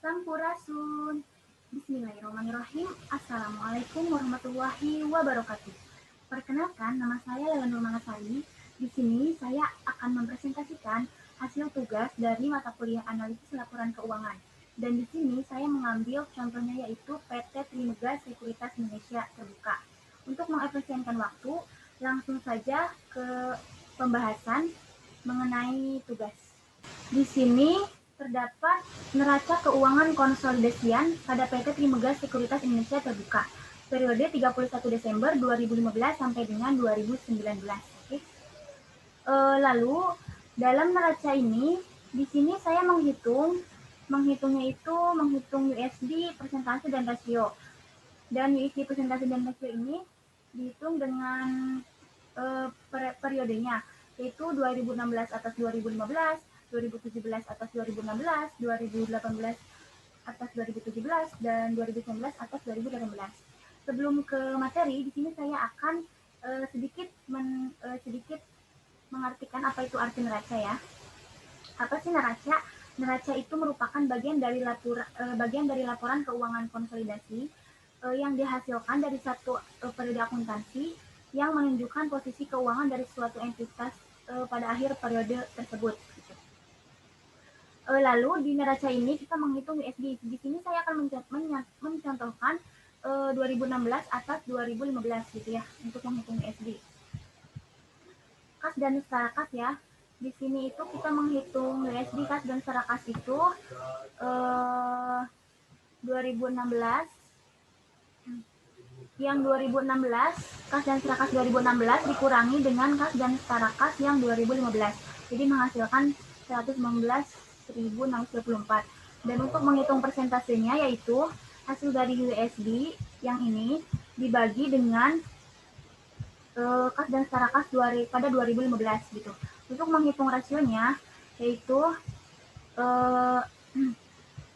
Sampurasun. Bismillahirrahmanirrahim. Assalamualaikum warahmatullahi wabarakatuh. Perkenalkan, nama saya Lela Nur Mangasari. Di sini saya akan mempresentasikan hasil tugas dari mata kuliah analisis laporan keuangan. Dan di sini saya mengambil contohnya yaitu PT Trimegah Sekuritas Indonesia Terbuka. Untuk mengefisienkan waktu, langsung saja ke pembahasan mengenai tugas. Di sini terdapat neraca keuangan konsolidasian pada PT Trimegah Sekuritas Indonesia Terbuka periode 31 Desember 2015 sampai dengan 2019. Oke. Lalu dalam neraca ini di sini saya menghitungnya itu menghitung USD persentase dan rasio. Dan USD persentase dan rasio ini dihitung dengan periodenya, yaitu 2016 atas 2015, 2017 atas 2016, 2018 atas 2017, dan 2019 atas 2018. Sebelum ke materi, di sini saya akan sedikit mengartikan apa itu arti neraca ya. Apa sih neraca? Neraca itu merupakan bagian dari laporan keuangan konsolidasi yang dihasilkan dari satu periode akuntansi yang menunjukkan posisi keuangan dari suatu entitas pada akhir periode tersebut. Lalu di neraca ini kita menghitung USD. Di sini saya akan mencontohkan 2016 atas 2015 gitu ya untuk menghitung USD. Kas dan setara kas ya. Di sini itu kita menghitung USD kas dan setara kas itu 2016. Yang 2016, kas dan setara kas 2016 dikurangi dengan kas dan setara kas yang 2015. Jadi menghasilkan 119.624. Dan untuk menghitung persentasenya yaitu hasil dari USD yang ini dibagi dengan kas dan setara kas pada 2015 gitu. Untuk menghitung rasionya yaitu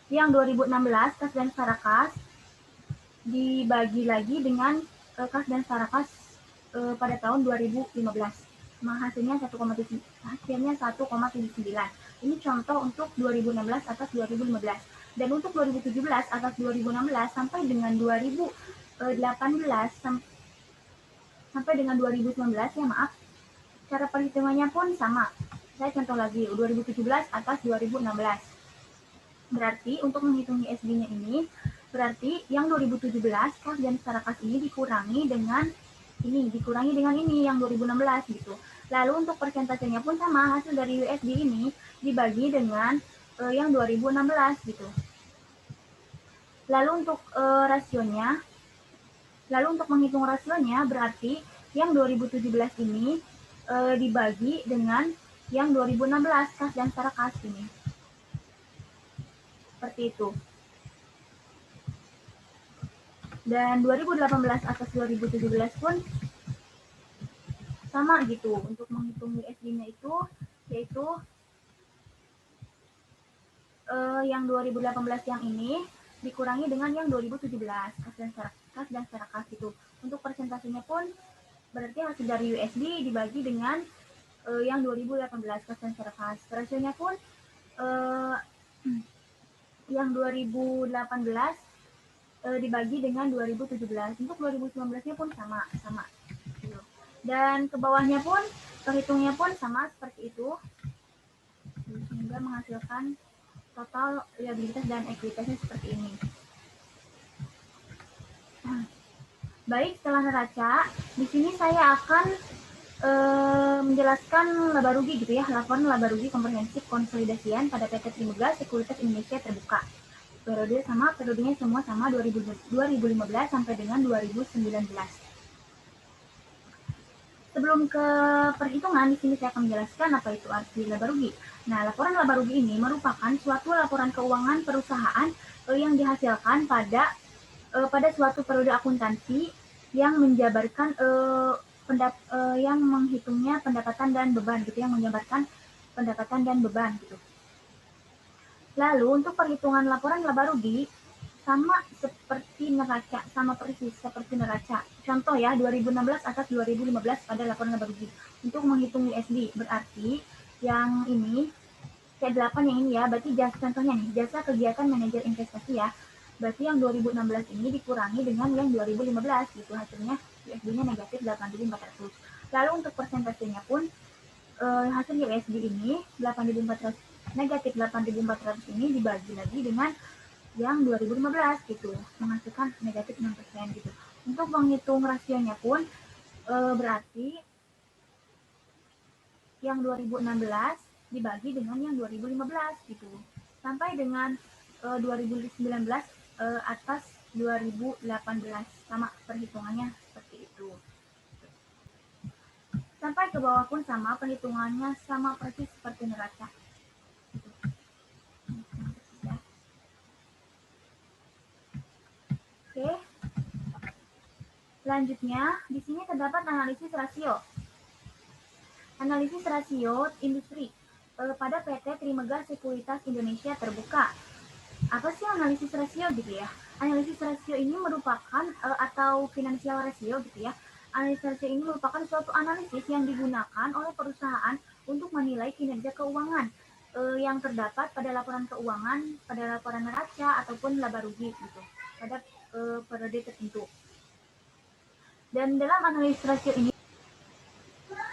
yang 2016 kas dan setara kas dibagi lagi dengan kas dan setara kas pada tahun 2015. Hasilnya 1,79. Ini contoh untuk 2016 atas 2015. Dan untuk 2017 atas 2016 sampai dengan 2018 sampai dengan 2019 ya maaf. Cara perhitungannya pun sama. Saya contoh lagi 2017 atas 2016. Berarti untuk menghitung USD-nya ini berarti yang 2017 kas dan setara kas ini dikurangi dengan ini yang 2016 gitu. Lalu untuk persentasenya pun sama, hasil dari USD ini dibagi dengan yang 2016 gitu. Lalu untuk untuk menghitung rasionya berarti yang 2017 ini dibagi dengan yang 2016 kas dan setara kas ini. Seperti itu. Dan 2018 atas 2017 pun sama gitu. Untuk menghitung USD-nya itu yaitu yang 2018 yang ini dikurangi dengan yang 2017 kas dan setara kas itu. Untuk persentasenya pun berarti hasil dari USD dibagi dengan yang 2018 kas dan setara kas. Rasionya pun yang 2018 dibagi dengan 2017. Untuk 2019-nya pun sama. Dan ke bawahnya pun perhitungnya pun sama seperti itu, sehingga menghasilkan total liabilitas dan ekuitasnya seperti ini. Baik, setelah neraca, di sini saya akan menjelaskan laba rugi gitu ya, laporan laba rugi komprehensif konsolidasian pada PT Trimegah Sekuritas Indonesia Terbuka. Periodenya semua sama 2015 sampai dengan 2019. Sebelum ke perhitungan, di sini saya akan menjelaskan apa itu arti laba rugi. Nah, laporan laba rugi ini merupakan suatu laporan keuangan perusahaan yang dihasilkan pada suatu periode akuntansi yang menjabarkan yang menghitungnya pendapatan dan beban gitu, yang menjabarkan pendapatan dan beban gitu. Lalu untuk perhitungan laporan laba rugi sama seperti neraca, sama persis seperti neraca. Contoh ya, 2016 atas 2015 pada laporan laba rugi. Untuk menghitung USD berarti yang ini C8 yang ini ya, berarti contohnya nih, jasa kegiatan manajer investasi ya. Berarti yang 2016 ini dikurangi dengan yang 2015 gitu, hasilnya USD-nya negatif 8.400. Lalu untuk persentasenya pun hasil USD ini 8.400 negatif 8.400 ini dibagi lagi dengan yang 2015 gitu, menghasilkan negatif 6% gitu. Untuk menghitung rasionya pun berarti yang 2016 dibagi dengan yang 2015 gitu. Sampai dengan 2019 atas 2018 sama perhitungannya seperti itu. Sampai ke bawah pun sama perhitungannya sama persis seperti neraca. Oke. Selanjutnya, di sini terdapat analisis rasio. Analisis rasio industri pada PT Trimegah Sekuritas Indonesia Terbuka. Apa sih analisis rasio gitu ya? Analisis rasio ini merupakan atau finansial rasio gitu ya. Analisis rasio ini merupakan suatu analisis yang digunakan oleh perusahaan untuk menilai kinerja keuangan yang terdapat pada laporan keuangan, pada laporan neraca ataupun laba rugi gitu pada periode tertentu. Dan dalam analisis rasio ini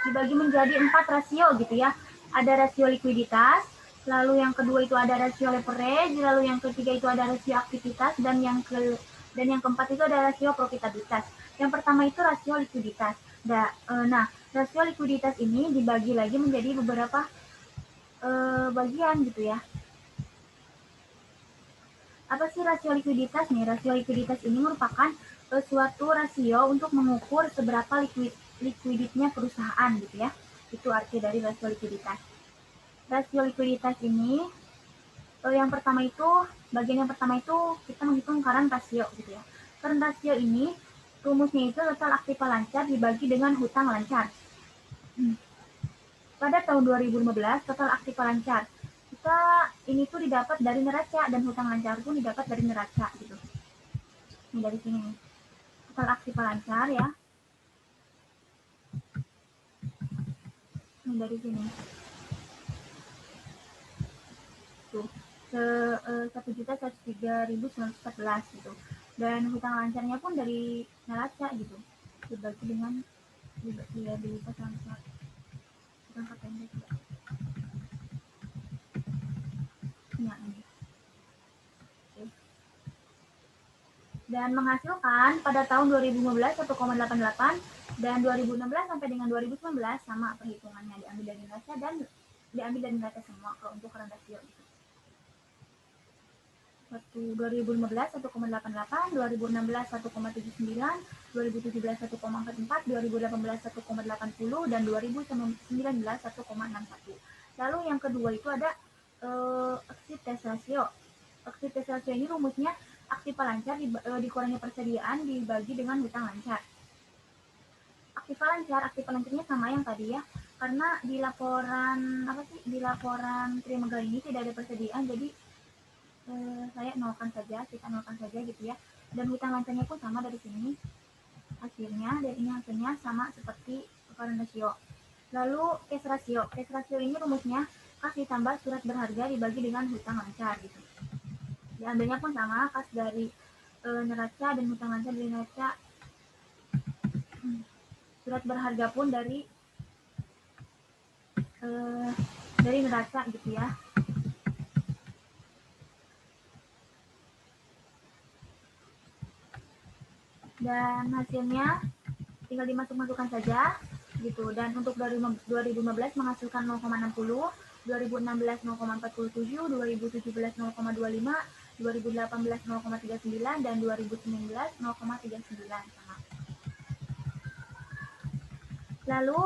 dibagi menjadi 4 rasio gitu ya. Ada rasio likuiditas, lalu yang kedua itu ada rasio leverage, lalu yang ketiga itu ada rasio aktivitas, dan yang keempat itu ada rasio profitabilitas. Yang pertama itu rasio likuiditas. Nah, rasio likuiditas ini dibagi lagi menjadi beberapa bagian gitu ya. Apa sih rasio likuiditas nih? Rasio likuiditas ini merupakan suatu rasio untuk mengukur seberapa likuiditnya perusahaan gitu ya. Itu arti dari rasio likuiditas. Rasio likuiditas ini yang pertama itu, bagian yang pertama itu kita menghitung current ratio gitu ya. Current ratio ini rumusnya itu total aktiva lancar dibagi dengan hutang lancar. Pada tahun 2015 total aktiva lancar kita ini tuh didapat dari neraca dan hutang lancar pun didapat dari neraca gitu. Ini dari sini nih. Total aktiva lancar ya. Ini dari sini. Tuh. 1.103.914 gitu. Dan hutang lancarnya pun dari neraca gitu. Dibagi dengan liabilitas lancar. Jangka pendek. Nah, ini. Oke. Dan menghasilkan pada tahun 2015 1,88 dan 2016 sampai dengan 2019 sama perhitungannya, diambil dari neraca dan diambil dari neraca semua kalau untuk current ratio gitu. 2015 1,88, 2016 1,79, 2017 1,44, 2018 1,80 dan 2019 1,61. Lalu yang kedua itu ada exit test ratio. Exit test ratio ini rumusnya aktiva lancar dikurangi persediaan dibagi dengan hutang lancar. Aktiva lancarnya sama yang tadi ya, karena di laporan Trimegah ini tidak ada persediaan, jadi kita nolkan saja gitu ya. Dan hutang lancarnya pun sama dari sini hasilnya, dan ini hasilnya sama seperti current ratio. Lalu cash ratio ini rumusnya kas ditambah surat berharga dibagi dengan hutang lancar gitu. Diambilnya pun sama, kas dari neraca dan hutang lancar dari neraca. Surat berharga pun dari neraca gitu ya. Dan hasilnya tinggal dimasukkan saja gitu. Dan untuk 2015 menghasilkan 0,60, 2016 0,47, 2017 0,25, 2018 0,39 dan 2019 0,39 sama. Lalu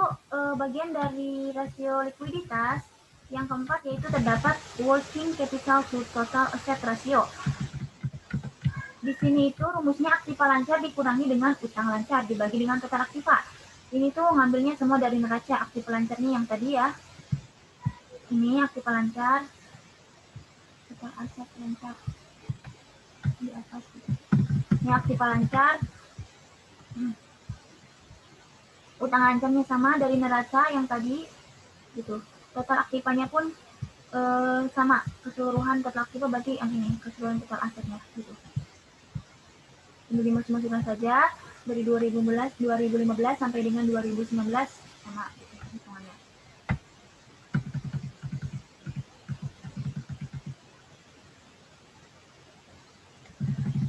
bagian dari rasio likuiditas yang keempat yaitu terdapat working capital to total asset ratio. Di sini itu rumusnya aktiva lancar dikurangi dengan utang lancar dibagi dengan total aktiva. Ini tuh ngambilnya semua dari neraca. Aktiva lancarnya yang tadi ya. Ini aktiva lancar. Total aset lancar. Di atas. Ini aktiva lancar. Utang lancarnya sama dari neraca yang tadi gitu. Total aktivanya pun sama keseluruhan total aktiva berarti yang ini keseluruhan total asetnya gitu. Ini dimasuk-masukkan saja dari 2015 sampai dengan 2019 sama gitu, hitungannya.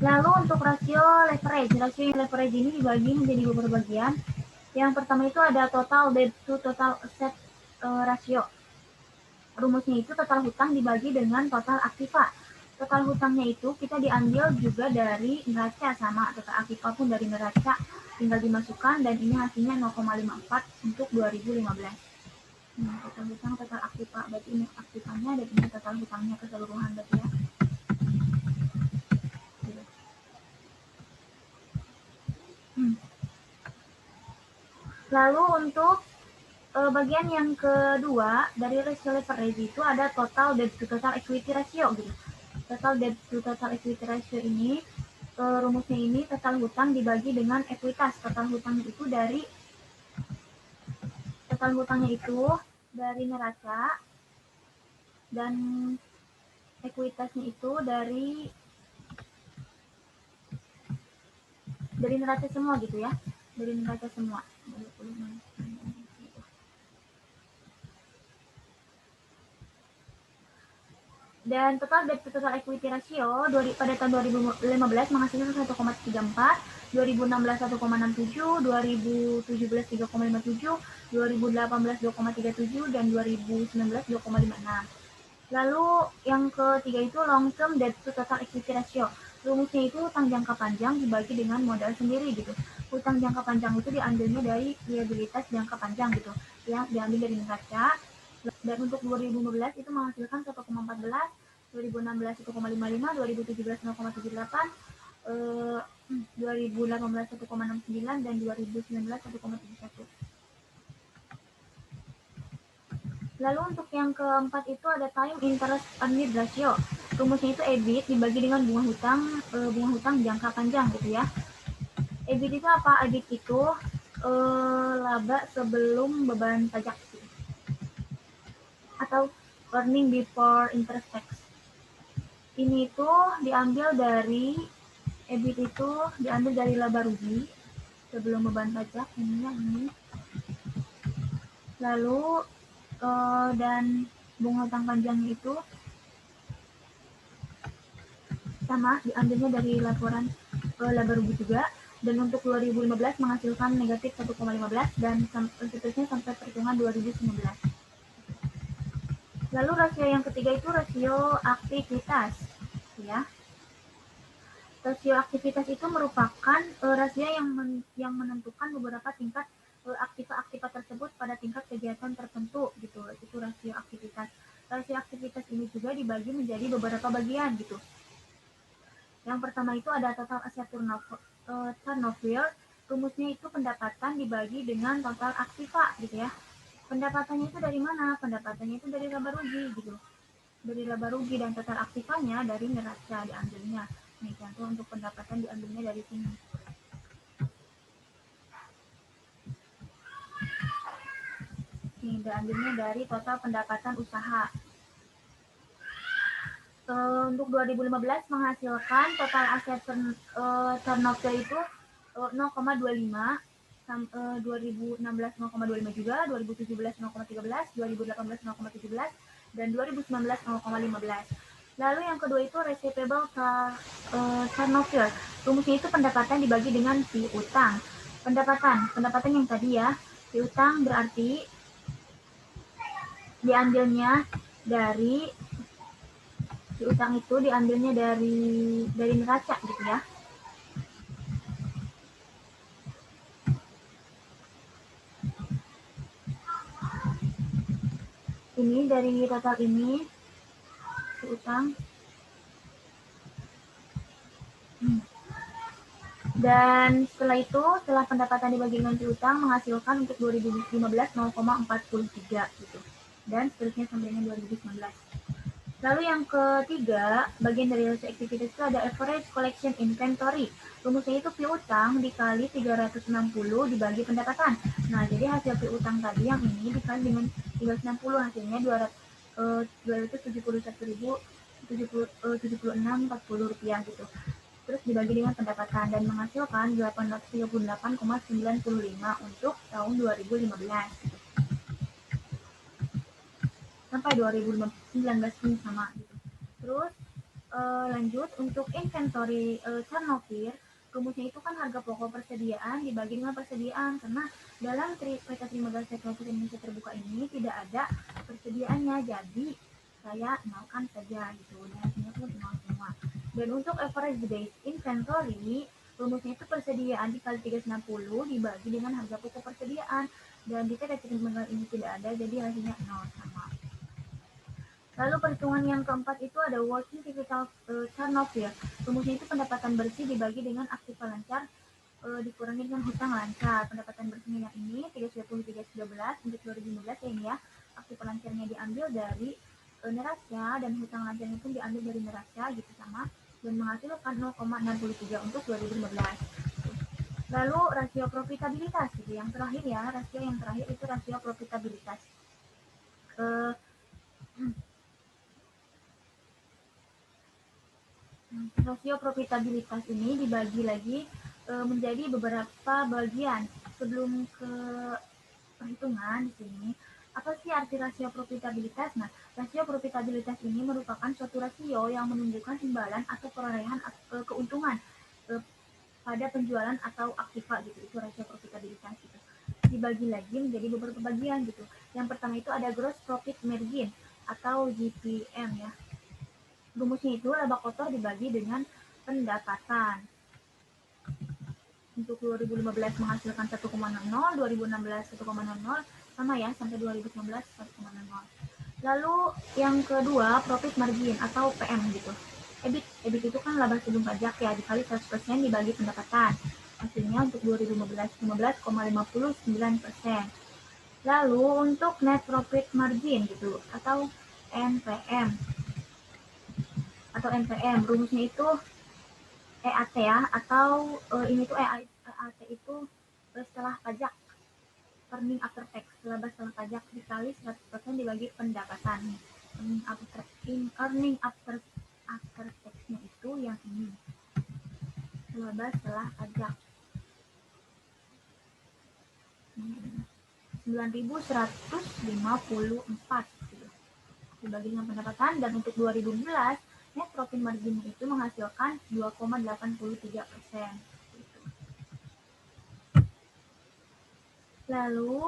Lalu untuk rasio leverage ini dibagi menjadi beberapa bagian. Yang pertama itu ada total debt to total asset ratio. Rumusnya itu total hutang dibagi dengan total aktiva. Total hutangnya itu kita diambil juga dari neraca, sama total aktiva pun dari neraca, tinggal dimasukkan dan ini hasilnya 0,54 untuk 2015. Total hutang, total aktiva, berarti ini aktivanya dan ini total hutangnya keseluruhan berarti ya. Lalu untuk bagian yang kedua dari ratio leverage itu ada total debt to total equity ratio gitu. Total debt to total equity ratio ini rumusnya ini total hutang dibagi dengan ekuitas. Total hutangnya itu dari neraca dan ekuitasnya itu dari neraca semua gitu ya. Dari neraca semua. Dan total debt to total equity ratio pada tahun 2015 menghasilkan 1,34, 2016 1,67, 2017 3,57, 2018 2,37, dan 2019 2,56. Lalu yang ketiga itu long term debt to total equity ratio. Rumusnya itu hutang jangka panjang dibagi dengan modal sendiri gitu. Hutang jangka panjang itu diambilnya dari liabilitas jangka panjang gitu, yang diambil dari neraca. Dan untuk 2015 itu menghasilkan 1,14, 2016 1,55, 2017 0,78, 2018 1,69, dan 2019 1,71. Lalu untuk yang keempat itu ada time interest earned ratio. Rumusnya itu EBIT dibagi dengan bunga hutang jangka panjang gitu ya. EBIT itu apa? EBIT itu laba sebelum beban pajak atau earning before interest tax. Ini itu diambil dari EBIT itu diambil dari laba rugi sebelum beban pajak ini. Lalu dan bunga hutang panjangnya itu sama diambilnya dari laporan laba rugi juga. Dan untuk 2015 menghasilkan negatif 1,15 dan seterusnya sampai perhitungan 2019. Lalu rasio yang ketiga itu rasio aktivitas ya. Rasio aktivitas itu merupakan rasio yang menentukan beberapa tingkat aktiva tersebut pada tingkat kegiatan tertentu gitu. Itu rasio aktivitas. Rasio aktivitas ini juga dibagi menjadi beberapa bagian gitu. Yang pertama itu ada total asset turnover. Rumusnya itu pendapatan dibagi dengan total aktiva gitu ya. Pendapatannya itu dari mana? Pendapatannya itu dari laba rugi gitu. Dari laba rugi, dan total aktivanya dari neraca diambilnya. Nih contoh untuk pendapatan diambilnya dari sini. Nih diambilnya dari total pendapatan usaha. Untuk 2015 menghasilkan total aset turnover itu 0,25, 2016 0,25 juga, 2017 0,13, 2018 0,17, dan 2019 0,15. Lalu yang kedua itu receivable turnover. Rumusnya itu pendapatan dibagi dengan piutang. Pendapatan yang tadi ya, piutang berarti diambilnya dari piutang itu diambilnya dari neraca gitu ya. Ini dari total ini piutang. Dan setelah pendapatan dibagi dengan piutang menghasilkan untuk 2015 0,43 gitu. Dan seterusnya sampai dengan 2019. Lalu yang ketiga, bagian dari rasio aktivitas itu ada average collection inventory. Rumusnya itu piutang dikali 360 dibagi pendapatan. Nah, jadi hasil piutang tadi yang ini dikali dengan 360 hasilnya Rp271.076.40 gitu. Terus dibagi dengan pendapatan dan menghasilkan 838,95 untuk tahun 2015 gitu. Sampai 2019 pun sama gitu. Terus lanjut untuk inventory turnover, rumusnya itu kan harga pokok persediaan dibagi dengan persediaan, karena dalam PT Trimegah Sekuritas Indonesia Terbuka ini tidak ada persediaannya, jadi saya nolkan saja gitu, dan hasilnya pun nol semua. Dan untuk average days inventory, rumusnya itu persediaan dikali 360 dibagi dengan harga pokok persediaan, dan di PT Trimegah ini tidak ada, jadi hasilnya nol sama. Lalu perhitungan yang keempat itu ada working capital turnover. Rumusnya itu pendapatan bersih dibagi dengan aktiva lancar dikurangi dengan hutang lancar. Pendapatan bersihnya yang ini 313 untuk 2015 ya ini ya. Aktiva lancarnya diambil dari neraca dan hutang lancarnya pun diambil dari neraca gitu sama, dan menghasilkan 0,63 untuk 2015. Lalu rasio profitabilitas gitu. Yang terakhir ya, rasio yang terakhir itu rasio profitabilitas. Rasio profitabilitas ini dibagi lagi menjadi beberapa bagian. Sebelum ke perhitungan di sini, apa sih arti rasio profitabilitas? Nah, rasio profitabilitas ini merupakan suatu rasio yang menunjukkan imbalan atau perolehan keuntungan pada penjualan atau aktiva gitu. Itu rasio profitabilitas gitu. Dibagi lagi menjadi beberapa bagian gitu. Yang pertama itu ada gross profit margin atau GPM ya. Rumusnya itu laba kotor dibagi dengan pendapatan. Untuk 2015 menghasilkan 1,00, 2016 1,00, sama ya sampai 2019 1,00. Lalu yang kedua profit margin atau PM gitu. EBIT itu kan laba sebelum pajak ya, dikali 100% dibagi pendapatan. Hasilnya untuk 2015 15,59%. Lalu untuk net profit margin gitu atau NPM rumusnya itu EAT ya, atau ini tuh EAT itu setelah pajak, earning after tax, laba setelah pajak dikali 100% dibagi pendapatan. Earning after tax-nya itu yang ini, laba setelah pajak 9.154 gitu, dibagi dengan pendapatan. Dan untuk 2011 net profit margin itu menghasilkan 2,83%. Lalu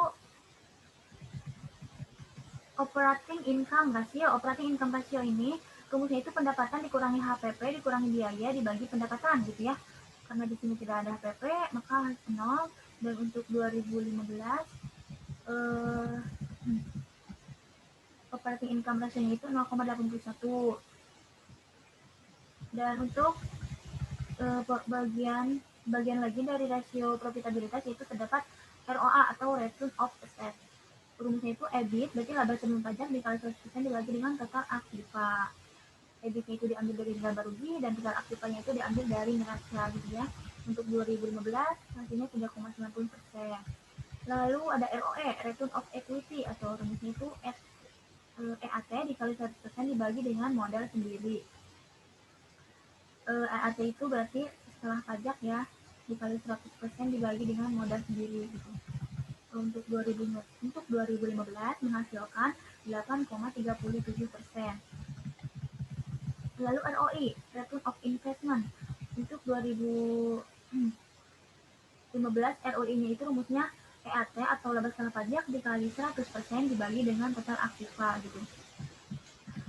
operating income ratio ini rumusnya itu pendapatan dikurangi HPP dikurangi biaya dibagi pendapatan gitu ya. Karena di sini tidak ada HPP maka 0. Dan untuk 2015 operating income ratio-nya itu 0,81. Dan untuk bagian lagi dari rasio profitabilitas itu terdapat ROA atau return of asset. Rumusnya itu EBIT, berarti laba sebelum pajak dikali 100% dibagi dengan total aktiva. EBIT-nya itu diambil dari laba rugi dan total aktivanya itu diambil dari neraca gitu ya. Untuk 2015 hasilnya 3,90%. Lalu ada ROE, return of equity, atau rumusnya itu EAT dikali 100% dibagi dengan modal sendiri. EAT itu berarti setelah pajak ya, dikali 100% dibagi dengan modal sendiri gitu. Untuk 2015 menghasilkan 8,37%. Lalu ROI, return of investment. Untuk 2015 ROI-nya itu rumusnya EAT atau laba setelah pajak dikali 100% dibagi dengan total aktiva gitu.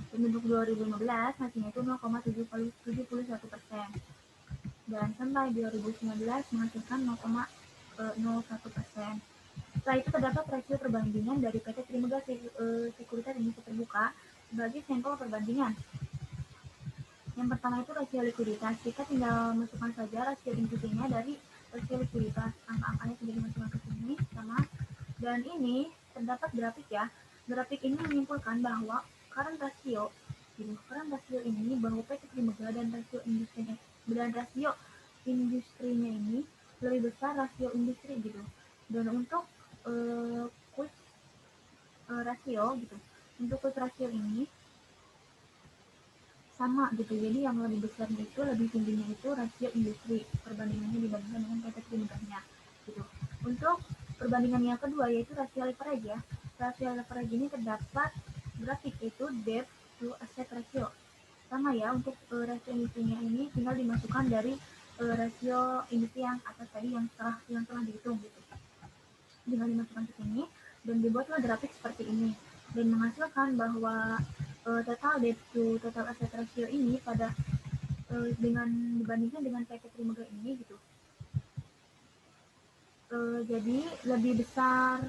Dan untuk 2015 hasilnya itu 0,71%. Dan sampai 2019 menghasilkan 0,01%. Setelah itu terdapat rasio perbandingan dari PT Trimegah Sekuritas Indonesia Terbuka sebagai sampel perbandingan. Yang pertama itu rasio likuiditas. Kita tinggal masukkan saja rasio intinya dari rasio likuiditas. Angka-angkanya sudah dimasukkan ke sini sama. Dan ini terdapat grafik ya. Grafik ini menyimpulkan bahwa current rasio ini bahwa PT Trimegah dan rasio industrinya ini lebih besar rasio industri gitu. Dan untuk quick rasio gitu. Untuk quick rasio ini sama gitu. Jadi yang lebih besarnya itu, lebih tingginya itu rasio industri perbandingannya dibandingkan dengan PT Trimegahnya gitu. Untuk perbandingan yang kedua yaitu rasio leverage ya. Rasio leverage ini terdapat grafik yaitu debt to asset ratio. Sama ya, untuk rasio industrinya ini tinggal dimasukkan dari rasio industri yang atas tadi yang telah dihitung gitu. Tinggal dimasukkan ke sini dan dibuatlah grafik seperti ini dan menghasilkan bahwa total debt to total asset ratio ini pada dengan dibandingkan dengan PT Trimegah ini gitu. Jadi lebih besar,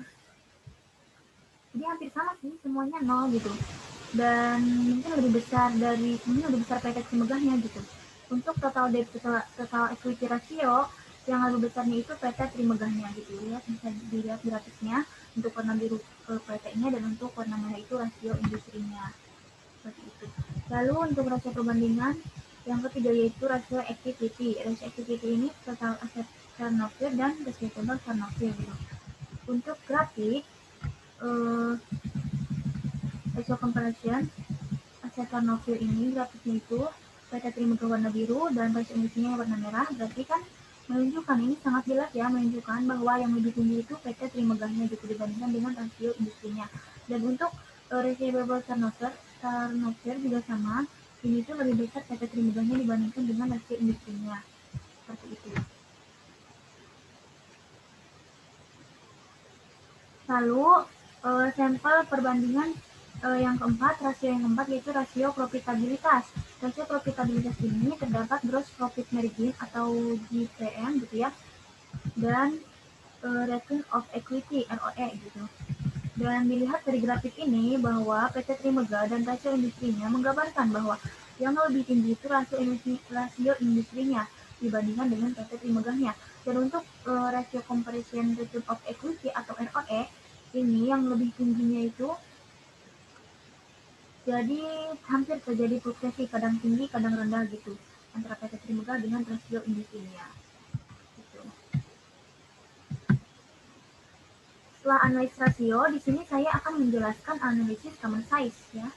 jadi hampir sama sih, semuanya nol gitu. Dan mungkin lebih besar PT Trimegahnya gitu. Untuk total debt total equity ratio yang lebih besarnya itu PT Trimegahnya gitu. Lihat, bisa dilihat grafiknya untuk warna biru PT-nya dan untuk warna merah itu rasio industrinya. Seperti itu. Lalu untuk rasio perbandingan yang ketiga yaitu rasio equity. Rasio equity ini total aset turnover dan rasio total turnover gitu. Untuk grafik ratio comparison aset turnover ini grafiknya itu PT Trimegah warna biru dan rasio industrinya warna merah. Berarti kan menunjukkan, ini sangat jelas ya, menunjukkan bahwa yang lebih tinggi itu PT Trimegahnya gitu dibandingkan dengan rasio industrinya. Dan untuk receivable turnover juga sama, ini tuh lebih besar PT Trimegahnya dibandingkan dengan rasio industrinya. Seperti itu. Lalu sampel perbandingan yang keempat, rasio yang keempat yaitu rasio profitabilitas. Rasio profitabilitas ini terdapat gross profit margin atau GPM gitu ya, dan return of equity ROE gitu. Dan dilihat dari grafik ini bahwa PT Trimegah dan rasio industrinya menggambarkan bahwa yang lebih tinggi itu rasio industrinya dibandingkan dengan PT Trimegahnya. Dan untuk rasio comparison return of equity atau ROE ini yang lebih tingginya itu jadi hampir terjadi fluktuasi, kadang tinggi kadang rendah gitu antara PT Trimegah dengan rasio industrinya. Gitu. Setelah analisis rasio, di sini saya akan menjelaskan analisis common size ya.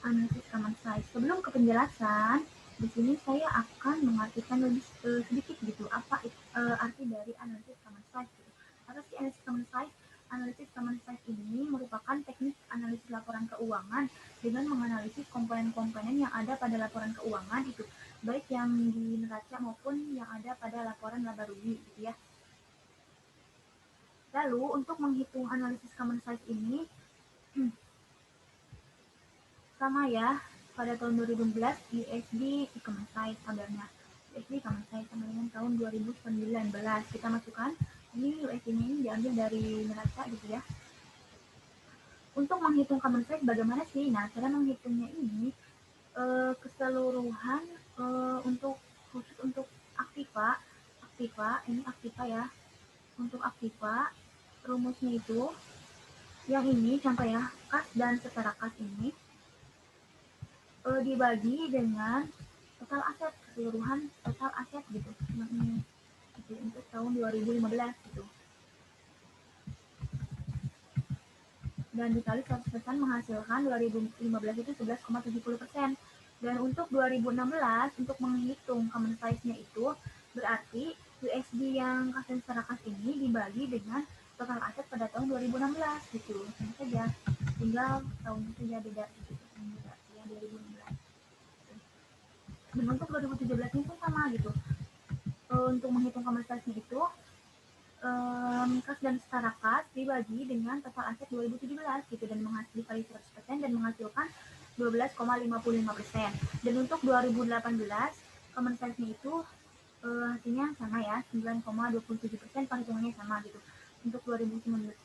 Analisis common size. Sebelum ke penjelasan, di sini saya akan mengartikan lebih sedikit gitu apa arti dari analisis common size. Gitu. Apa sih analisis common size? Analisis common size ini merupakan teknik analisis laporan keuangan dengan menganalisis komponen-komponen yang ada pada laporan keuangan itu, baik yang di neraca maupun yang ada pada laporan laba rugi gitu ya. Lalu untuk menghitung analisis common size ini sama ya, pada tahun 2011 USD common size kabarnya. USD common size sama dengan tahun 2019. Kita masukkan, ini USD ini diambil dari neraca gitu ya. Untuk menghitung common size bagaimana sih? Nah, cara menghitungnya ini keseluruhan untuk khusus untuk aktiva ini aktiva ya. Untuk aktiva rumusnya itu yang ini contoh ya, kas dan setara kas ini dibagi dengan total aset, keseluruhan total aset gitu yang ini gitu, untuk tahun 2015 gitu, dan dikali 100% menghasilkan 2015 itu 11,70%. Dan untuk 2016 untuk menghitung common size-nya itu berarti USD yang kas dan setara kas ini dibagi dengan total aset pada tahun 2016 gitu. Sama saja, tinggal tahunnya saja beda gitu. Ya 2016. Dan untuk 2017 ini pun sama gitu. Untuk menghitung common size-nya itu kas dan setara kas dibagi dengan total aset 2017 gitu, dan dikali 100% dan menghasilkan 12,55%. Dan untuk 2018 common size-nya itu hasilnya sama ya, 9,27%, perhitungannya sama gitu. Untuk 2019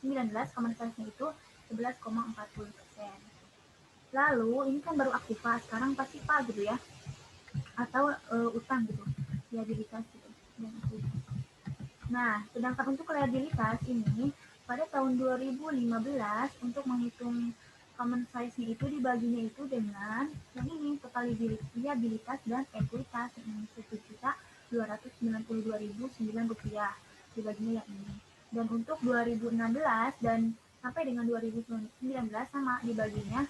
common size-nya itu 11,40%. Lalu ini kan baru aktiva, sekarang pasiva gitu ya, atau utang gitu, liabilitas gitu. Dan nah, sedangkan untuk liabilitas ini pada tahun 2015 untuk menghitung common size-nya itu dibaginya itu dengan yang ini, total liabilitas dan ekuitas yang Rp1.292.009 dibaginya yang ini. Dan untuk 2016 dan sampai dengan 2019 sama dibaginya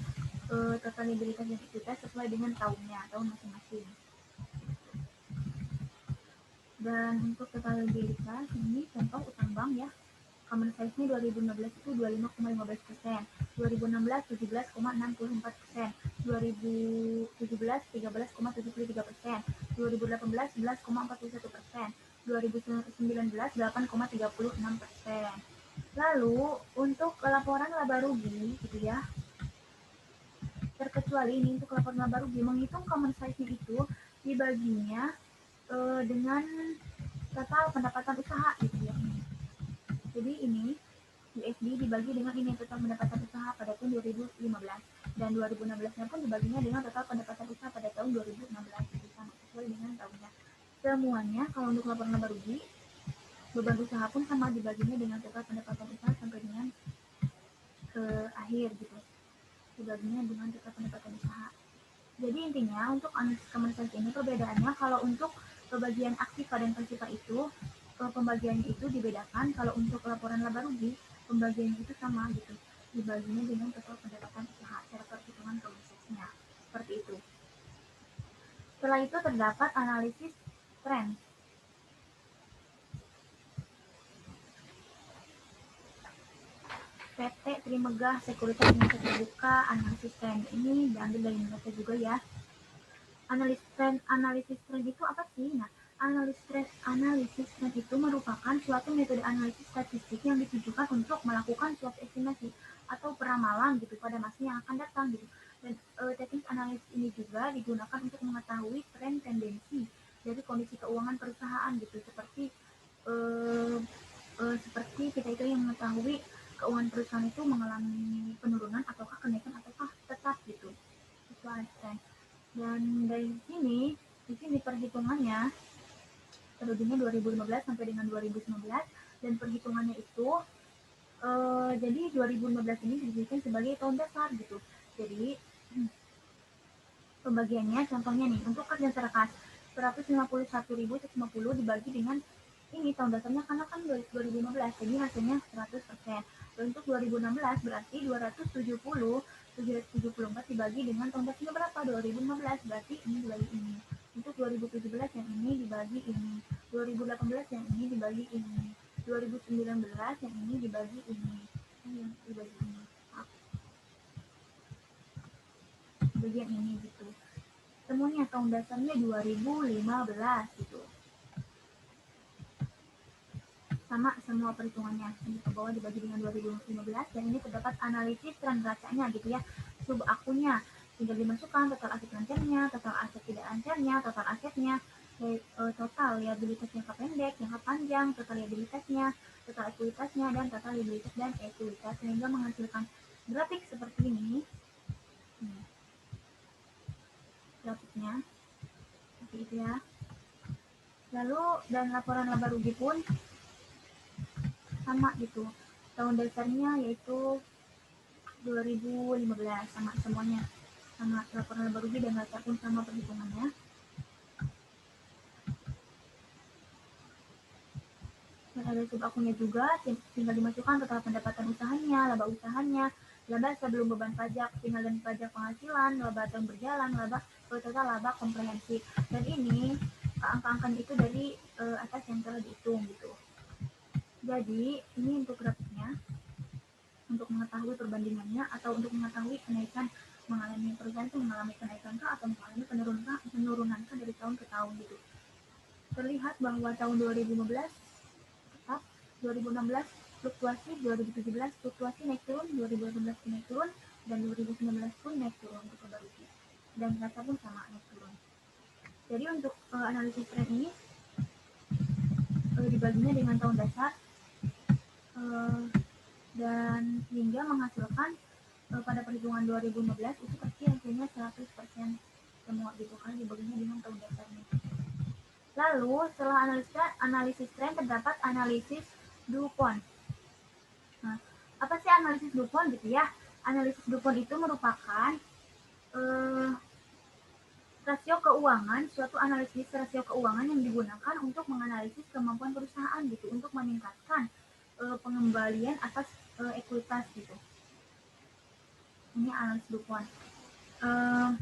total liabilitas dan ekuitas sesuai dengan tahun masing-masing. Dan untuk total liabilitas ini contoh utang bank ya. Common size-nya 2015 itu 25,15%, 2016 17,64%, 2017 13,73%, 2018 11,41%, 2019 8,36%. Lalu untuk laporan laba rugi gitu ya, terkecuali ini untuk laporan laba rugi menghitung common size-nya itu dibaginya dengan total pendapatan usaha gitu ya. Jadi ini USD dibagi dengan ini total pendapatan usaha pada tahun 2015 dan 2016-nya pun dibaginya dengan total pendapatan usaha pada tahun 2016 sama sesuai dengan tahunnya. Semuanya kalau untuk laporan laba rugi beban usaha pun sama dibaginya dengan total pendapatan usaha sampai dengan akhir gitu. Dibaginya dengan total pendapatan usaha. Jadi intinya untuk analisis common size ini perbedaannya kalau untuk pembagian aktiva dan pasifa itu pembagiannya itu dibedakan. Kalau untuk laporan laba rugi pembagiannya itu sama gitu, dibaginya dengan total pendapatan usaha cara perhitungan common size-nya seperti itu. Setelah itu terdapat analisis tren. PT Trimegah Sekuritas Indonesia Terbuka analisis tren ini diambil dari Indonesia juga ya. Analisis tren itu apa sih? Nah, analisis tren itu merupakan suatu metode analisis statistik yang ditujukan untuk melakukan suatu estimasi atau peramalan gitu pada masa yang akan datang gitu. Dan teknik analisis ini juga digunakan untuk mengetahui tren tendensi dari kondisi keuangan perusahaan gitu, seperti kita itu yang mengetahui keuangan perusahaan itu mengalami penurunan ataukah kenaikan ataukah tetap gitu. Itu analisis tren. Dan dari sini, di sini perhitungannya periodenya 2015 sampai dengan 2019 dan perhitungannya itu jadi 2015 ini dijadikan sebagai tahun dasar gitu. Jadi pembagiannya contohnya nih untuk kerja serkas 151.150 dibagi dengan ini tahun dasarnya karena kan 2015 jadi hasilnya 100%. Dan untuk 2016 berarti 774 dibagi dengan tahun dasarnya berapa 2015 berarti ini dibagi ini. Untuk 2017 yang ini dibagi ini, 2018 yang ini dibagi ini, 2019 yang ini dibagi ini, yang dibagi ini. Bagian ini gitu. Semuanya tahun dasarnya 2015 gitu. Sama semua perhitungannya ini ke bawah dibagi dengan 2015 dan ini terdapat analisis tren neracanya gitu ya, sub akunnya tinggal dimasukkan total aset lancarnya, total aset tidak lancarnya, total asetnya, total liabilitas jangka pendek, jangka panjang, total liabilitasnya, total ekuitasnya, dan total liabilitas dan ekuitas sehingga menghasilkan grafik seperti ini. Grafiknya seperti itu ya. Lalu dan laporan laba rugi pun sama gitu, tahun dasarnya yaitu 2015 sama semuanya, sama laporan laba rugi dan neraca pun sama perhitungannya. Dan ada sub akunnya juga, tinggal dimasukkan total pendapatan usahanya, laba usahanya, laba sebelum beban pajak, tinggal dan pajak penghasilan, laba tahun berjalan, laba total laba komprehensif. Dan ini angka-angkanya itu dari atas yang telah dihitung gitu. Jadi ini untuk grafiknya, untuk mengetahui perbandingannya atau untuk mengetahui kenaikan mengalami perusahaan itu mengalami kenaikan kah atau mengalami penurunan kah dari tahun ke tahun gitu. Terlihat bahwa tahun 2015 tetap, 2016 fluktuasi, 2017 fluktuasi naik turun, 2018 naik turun, dan 2019 pun naik turun untuk laba rugi. Dan neraca pun sama naik turun. Jadi untuk analisis tren ini dibaginya dengan tahun dasar dan hingga menghasilkan pada perhitungan 2015 itu pasti hasilnya 100% semua gitu kan dibaginya dengan tahun dasarnya. Lalu setelah analisis tren terdapat analisis DuPont. Nah, apa sih analisis DuPont gitu ya? Analisis DuPont itu merupakan rasio keuangan, suatu analisis rasio keuangan yang digunakan untuk menganalisis kemampuan perusahaan gitu, untuk meningkatkan pengembalian atas ekuitas gitu. Ini analisis DuPont. Uh,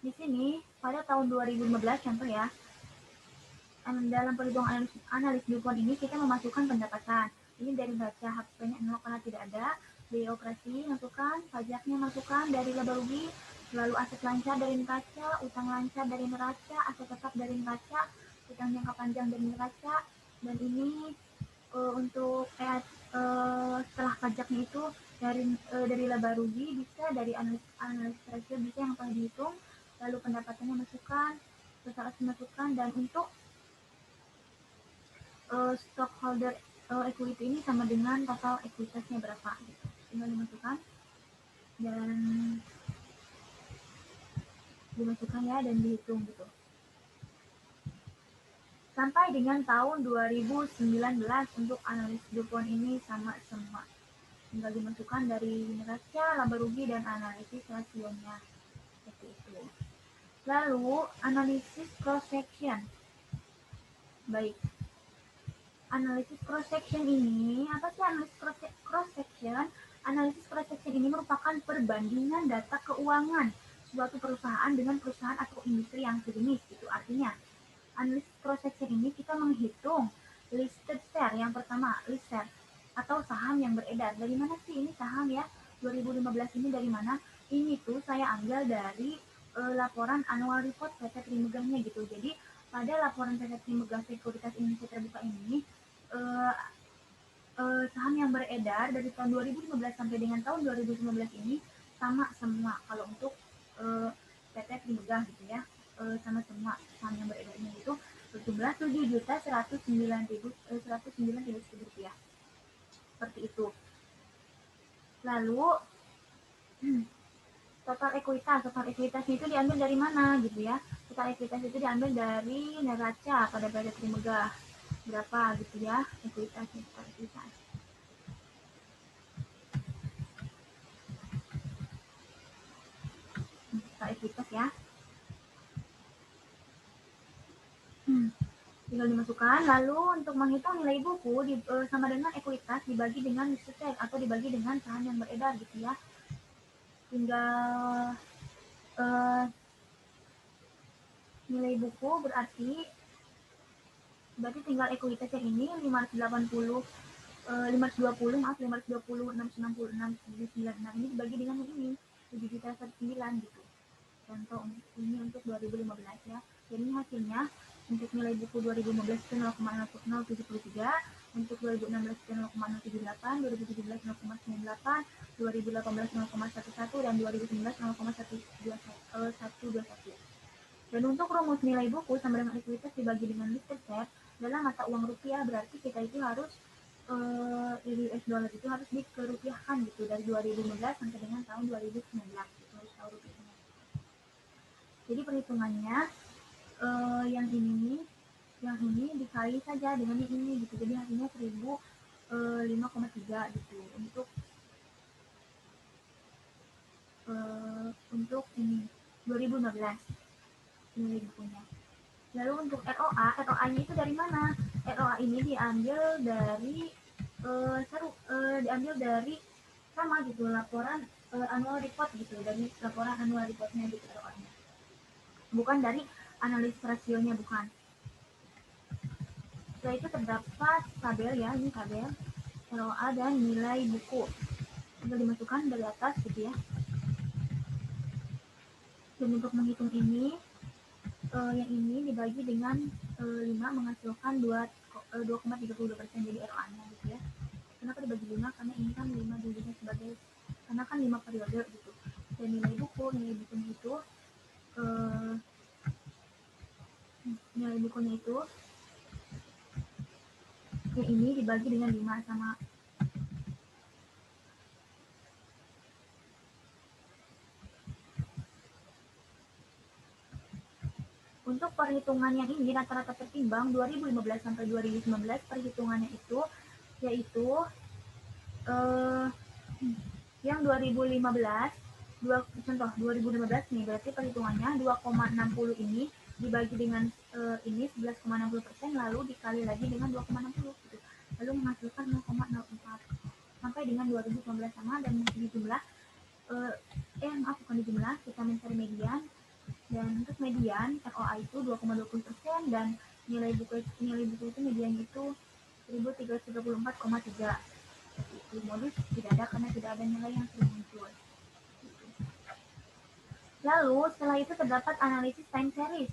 di sini pada tahun 2015 contoh ya, dalam perhitungan analis DuPont ini kita memasukkan pendapatan. Ini dari neraca HP-nya 0 karena tidak ada, biaya operasi masukkan, pajaknya masukkan dari laba rugi, lalu aset lancar dari neraca, utang lancar dari neraca, aset tetap dari neraca, utang jangka panjang dari neraca, dan ini untuk setelah pajaknya itu dari laba rugi bisa dari analis rasio bisa yang telah dihitung, lalu pendapatannya masukkan, total masukkan, dan untuk stockholder equity ini sama dengan total ekuitasnya berapa gitu. Tinggal dimasukkan ya dan dihitung gitu. Sampai dengan tahun 2019 untuk analis DuPont ini sama semua. Tinggal dimasukkan dari neraca, laba rugi, dan analisis rasionya. Seperti itu. Lalu, analisis cross section. Baik. Analisis cross section ini, apa sih analisis cross section? Analisis cross section ini merupakan perbandingan data keuangan suatu perusahaan dengan perusahaan atau industri yang sejenis. Itu artinya, analisis cross section ini kita menghitung listed share. Yang pertama, list share atau saham yang beredar. Dari mana sih ini saham ya? 2015 ini dari mana? Ini tuh saya ambil dari laporan annual report PT Trimegahnya gitu. Jadi pada laporan PT Trimegah Sekuritas Indonesia Terbuka ini saham yang beredar dari tahun 2015 sampai dengan tahun 2019 ini sama semua. Kalau untuk PT Trimegah gitu ya, sama semua saham yang beredarnya itu berjumlah 7.109.109 rupiah. Seperti itu. Lalu total ekuitasnya itu diambil dari mana gitu ya? Total ekuitas itu diambil dari neraca pada PT Trimegah. Berapa gitu ya ekuitasnya, total ekuitas. Total ekuitas ya. Tinggal dimasukkan. Lalu untuk menghitung nilai buku sama dengan ekuitas dibagi dengan listed share atau dibagi dengan saham yang beredar gitu ya. Tinggal nilai buku berarti tinggal ekuitas yang ini 520 520 ini dibagi dengan yang ini 7.109 gitu. Contoh ini untuk 2015 ya. Jadi hasilnya untuk nilai buku 2015 itu 0,073, untuk 2016 itu 0,078, 2017 0,98, 2018 0,11 dan 2019 0,121. Dan untuk rumus nilai buku sama dengan ekuitas dibagi dengan listed share dalam mata uang rupiah, berarti kita itu harus US dollar itu harus dikerupiahkan gitu dari 2015 sampai dengan tahun 2019 gitu, harus tahu rupiahnya. Jadi perhitungannya yang ini dikali saja dengan yang ini gitu, jadi hasilnya 1005,3 gitu untuk ini 2015 nilai bukunya. Lalu untuk ROA-nya itu dari mana? ROA ini diambil dari sama gitu laporan annual report gitu, dari laporan annual reportnya gitu ROA-nya. Bukan dari analis rasionya, bukan. Setelah itu terdapat tabel ya, ini tabel ROA dan nilai buku. Tinggal dimasukkan dari atas gitu ya. Dan untuk menghitung ini, yang ini dibagi dengan 5 menghasilkan 2,32%, jadi ROA-nya gitu ya. Kenapa dibagi 5? Karena ini kan 5 dilihat sebagai, karena kan 5 periode gitu. Dan nilai bukunya itu yang ini dibagi dengan 5 sama. Untuk perhitungan yang ini rata-rata tertimbang 2015 sampai 2019 perhitungannya itu yaitu yang 2015 contoh 2015 nih, berarti perhitungannya 2,60 ini dibagi dengan ini 11,60%, lalu dikali lagi dengan 2,60 gitu. Lalu menghasilkan 0,04 sampai dengan 2019 sama, dan di jumlah maaf bukan di jumlah, kita mencari median. Dan untuk median ROA itu 2,20% dan nilai buku itu mediannya itu 1334,3. Itu modus tidak ada karena tidak ada nilai yang sering muncul. Lalu setelah itu terdapat analisis time series.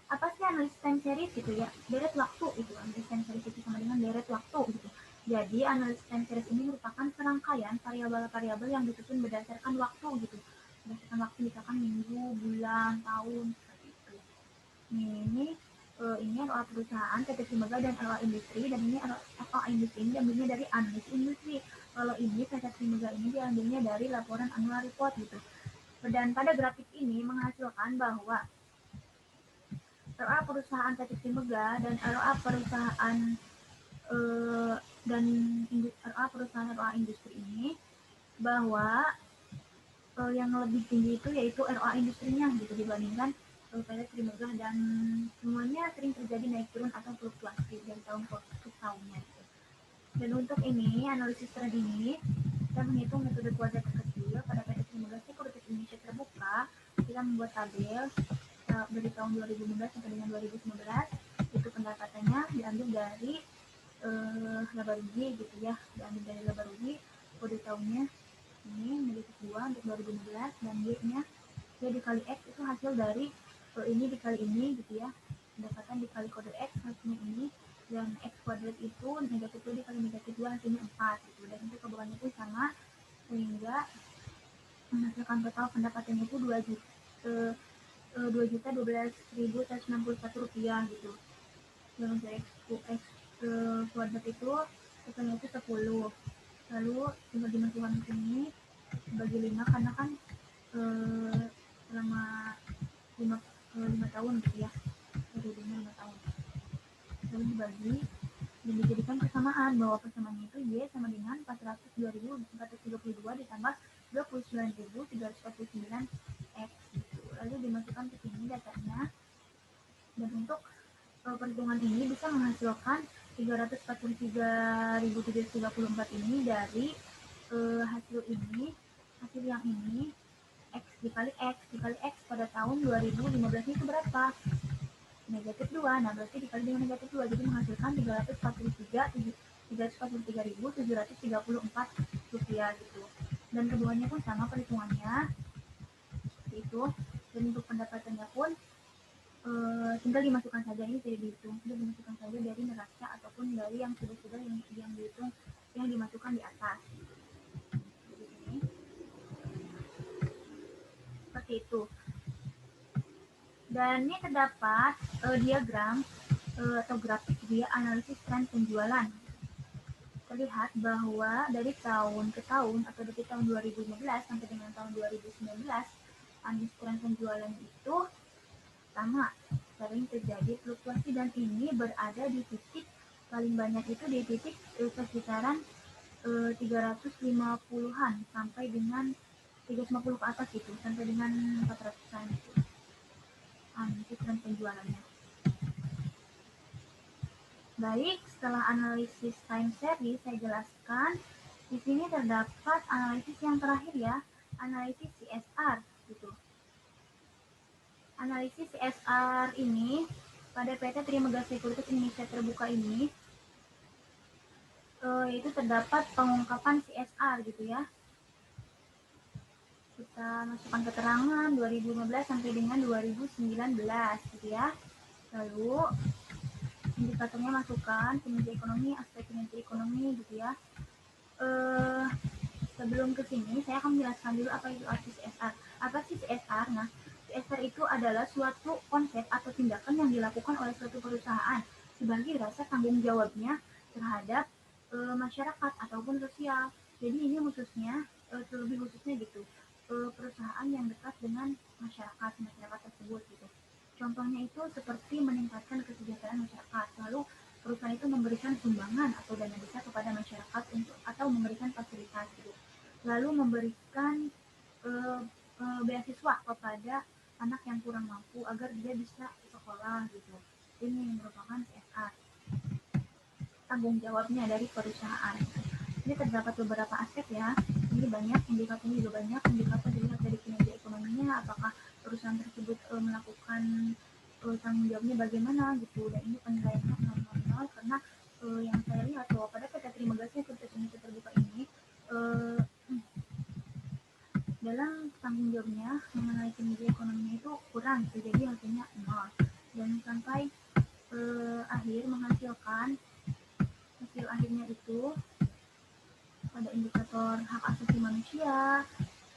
Apa sih analisis time series gitu ya? Deret waktu itu. Analisis time series itu sama dengan deret waktu gitu. Jadi analisis time series ini merupakan serangkaian variabel-variabel yang disusun berdasarkan waktu gitu. Berdasarkan waktu misalkan minggu, bulan, tahun seperti itu. Ini ROA perusahaan PT Trimega dan ROA industri, dan ini ROA industri ini diambilnya dari analisis industri. Kalau ini PT Trimega ini diambilnya dari laporan annual report gitu. Dan pada grafik ini menghasilkan bahwa ROA perusahaan PT Trimega dan ROA perusahaan dan ROA perusahaan ROA industri ini bahwa yang lebih tinggi itu yaitu ROA industrinya gitu dibandingkan PT Trimega, dan semuanya sering terjadi naik turun atau fluktuasi dari tahun ke tahunnya gitu. Dan untuk ini analisis tren ini kita menghitung metode kuadrat terkecil pada PT Trimega Sekuritas Indonesia Terbuka. Kita membuat tabel dari tahun 2015 sampai dengan 2019. Itu pendapatannya diambil dari laba rugi gitu ya, diambil dari laba rugi kode tahunnya ini negatif 2 untuk 2015, dan Y-nya ya dikali X itu hasil dari ini dikali ini gitu ya, pendapatan dikali kode X hasilnya ini, dan X kuadrat itu negatif 2 dikali negatif 2 hasilnya 4 gitu, dan untuk kebutuhannya pun sama sehingga menghasilkan total pendapatannya itu 2.012.161 rupiah gitu. Dan untuk X kuadrat itu totalnya itu 10. Lalu tinggal dimasukkan ke sini bagi 5 karena kan selama 5 tahun gitu ya, periodenya 5 tahun. Lalu dibagi dan dijadikan persamaan bahwa persamaannya itu Y sama dengan 402.432 ditambah 29.349 X gitu. Lalu dimasukkan ke sini datanya, dan untuk perhitungan ini bisa menghasilkan 343.734 ini dari hasil yang ini X dikali X pada tahun 2015 itu berapa? Negatif 2. Nah, berarti dikali dengan negatif 2 jadi menghasilkan 343.734 rupiah gitu. Dan keduanya pun sama perhitungannya seperti itu. Dan untuk pendapatannya pun tinggal dimasukkan saja, ini tidak dihitung, tinggal dimasukkan saja dari neraca ataupun dari yang sudah yang dihitung yang dimasukkan di atas. Jadi, seperti itu. Dan ini terdapat diagram atau grafik dia analisis tren penjualan. Terlihat bahwa dari tahun ke tahun atau dari tahun 2015 sampai dengan tahun 2019 analisis tren penjualan itu sama, sering terjadi fluktuasi, dan ini berada di titik paling banyak itu di titik sekitaran 350-an sampai dengan 350 ke atas gitu, sampai dengan 400-an gitu. Analisis tren penjualannya. Baik, setelah analisis time series saya jelaskan. Di sini terdapat analisis yang terakhir ya, analisis CSR gitu. Analisis CSR ini pada PT Trimega Sekuritas Indonesia Terbuka ini itu terdapat pengungkapan CSR gitu ya. Kita masukkan keterangan 2015 sampai dengan 2019 gitu ya. Lalu indikatornya masukkan kinerja ekonomi, aspek kinerja ekonomi gitu ya. Sebelum ke sini saya akan menjelaskan dulu apa itu arti CSR. Apa sih CSR? Nah, CSR itu adalah suatu konsep atau tindakan yang dilakukan oleh suatu perusahaan sebagai rasa tanggung jawabnya terhadap masyarakat ataupun sosial. Jadi ini khususnya, terlebih khususnya gitu, perusahaan yang dekat dengan masyarakat tersebut gitu. Contohnya itu seperti meningkatkan kesejahteraan masyarakat, lalu perusahaan itu memberikan sumbangan atau dana besar kepada masyarakat untuk atau memberikan fasilitas gitu. Lalu memberikan beasiswa kepada anak yang kurang mampu agar dia bisa sekolah gitu. Ini merupakan CSR, tanggung jawabnya dari perusahaan. sini terdapat beberapa aspek ya. Ini banyak, indikatornya juga banyak. Indikator dilihat dari kinerja ekonominya, apakah perusahaan tersebut melakukan tanggung jawabnya bagaimana gitu. Dan ini penilaiannya 0,0 karena yang saya lihat bahwa pada PT Terima Kasih Universitas Indonesia Terbuka ini dalam tanggung jawabnya mengenai kinerja ekonominya itu kurang, jadi hasilnya 0. Dan sampai akhir menghasilkan hasil akhirnya itu ada indikator hak asasi manusia,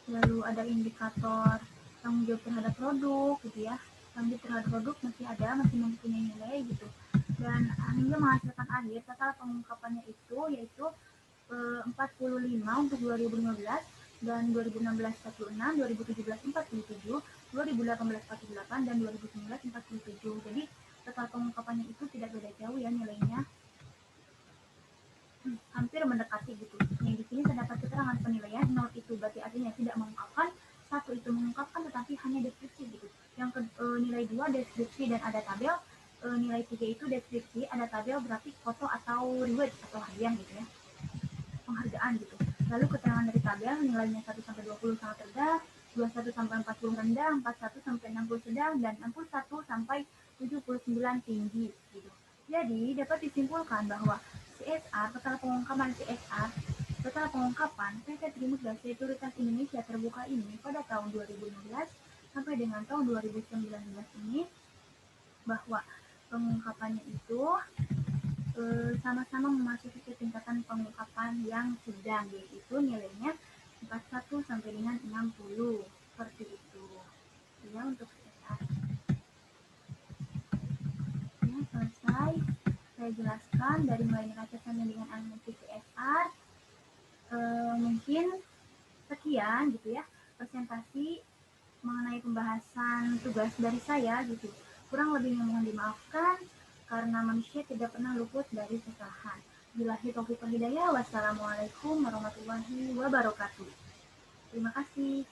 lalu ada indikator tanggung jawab terhadap produk gitu ya. Tanggung jawab terhadap produk masih mempunyai nilai gitu. Dan hingga menghasilkan akhir total pengungkapannya itu yaitu 45 untuk 2015 dan 2016 46, 2017 47, 2018 48 dan 2019 47. Jadi total pengungkapannya itu tidak beda jauh ya nilainya. Hampir mendekati gitu. Yang di sini terdapat keterangan penilaian 0 itu berarti artinya tidak mengungkapkan, 1 itu mengungkapkan tetapi hanya deskripsi gitu. Yang nilai 2 deskripsi dan ada tabel, nilai 3 itu deskripsi, ada tabel, grafik, foto atau reward atau hadiah gitu ya. Penghargaan gitu. Lalu keterangan dari tabel nilainya 1 sampai 20 sangat rendah, 21 sampai 40 rendah, 41 sampai 60 sedang dan 61 sampai 79 tinggi gitu. Jadi dapat disimpulkan bahwa CSR, total pengungkapan PT Trimegah Sekuritas Indonesia Terbuka ini pada tahun 2016 sampai dengan tahun 2019 ini bahwa pengungkapannya itu sama-sama memasuki tingkatan pengungkapan yang sedang, yaitu nilainya 41 sampai dengan 60 seperti itu ya untuk CSR. Ya, selesai saya jelaskan dari mulai neraca sampai dengan alimensi CSR. Mungkin sekian gitu ya presentasi mengenai pembahasan tugas dari saya gitu. Kurang lebihnya mohon dimaafkan karena manusia tidak pernah luput dari kesalahan. Billahi taufiq wal hidayah. Wassalamualaikum warahmatullahi wabarakatuh. Terima kasih.